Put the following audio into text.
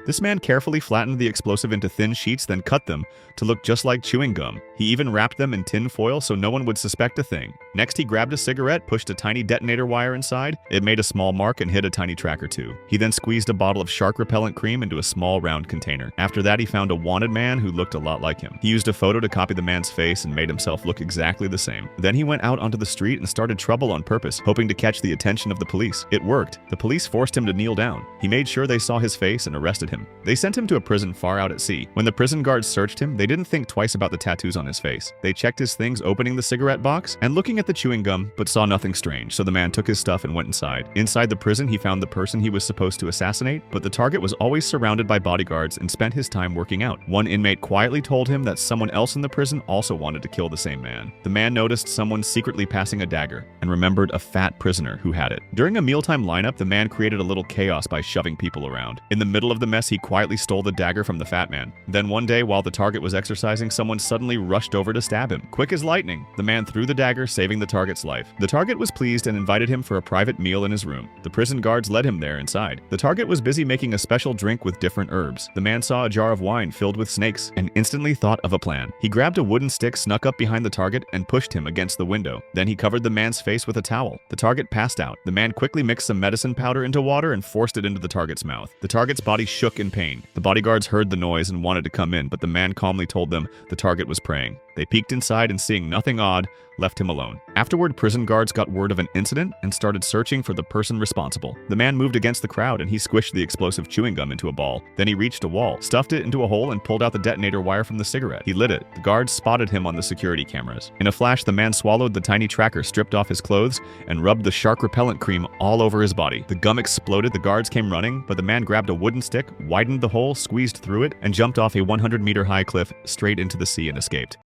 This man carefully flattened the explosive into thin sheets, then cut them to look just like chewing gum. He even wrapped them in tin foil so no one would suspect a thing. Next, he grabbed a cigarette, pushed a tiny detonator wire inside. It made a small mark and hit a tiny track or two. He then squeezed a bottle of shark repellent cream into a small round container. After that, he found a wanted man who looked a lot like him. He used a photo to copy the man's face and made himself look exactly the same. Then he went out onto the street and started trouble on purpose, hoping to catch the attention of the police. It worked. The police forced him to kneel down. He made sure they saw his face and arrested him. They sent him to a prison far out at sea. When the prison guards searched him, they didn't think twice about the tattoos on his face. They checked his things, opening the cigarette box and looking at the chewing gum, but saw nothing strange, so the man took his stuff and went inside. Inside the prison, he found the person he was supposed to assassinate, but the target was always surrounded by bodyguards and spent his time working out. One inmate quietly told him that someone else in the prison also wanted to kill the same man. The man noticed someone secretly passing a dagger and remembered a fat prisoner who had it. During a mealtime lineup, the man created a little chaos by shoving people around. In the middle of the mess, he quietly stole the dagger from the fat man. Then one day, while the target was exercising, someone suddenly rushed over to stab him. Quick as lightning, the man threw the dagger, saving the target's life. The target was pleased and invited him for a private meal in his room. The prison guards led him there inside. The target was busy making a special drink with different herbs. The man saw a jar of wine filled with snakes and instantly thought of a plan. He grabbed a wooden stick, snuck up behind the target, and pushed him against the window. Then he covered the man's face with a towel. The target passed out. The man quickly mixed some medicine powder into water and forced it into the target's mouth. The target's body shook in pain. The bodyguards heard the noise and wanted to come in, but the man calmly told them the target was praying. They peeked inside and, seeing nothing odd, left him alone. Afterward, prison guards got word of an incident and started searching for the person responsible. The man moved against the crowd and he squished the explosive chewing gum into a ball. Then he reached a wall, stuffed it into a hole, and pulled out the detonator wire from the cigarette. He lit it. The guards spotted him on the security cameras. In a flash, the man swallowed the tiny tracker, stripped off his clothes, and rubbed the shark repellent cream all over his body. The gum exploded. The guards came running, but the man grabbed a wooden stick, widened the hole, squeezed through it, and jumped off a 100-meter high cliff straight into the sea and escaped.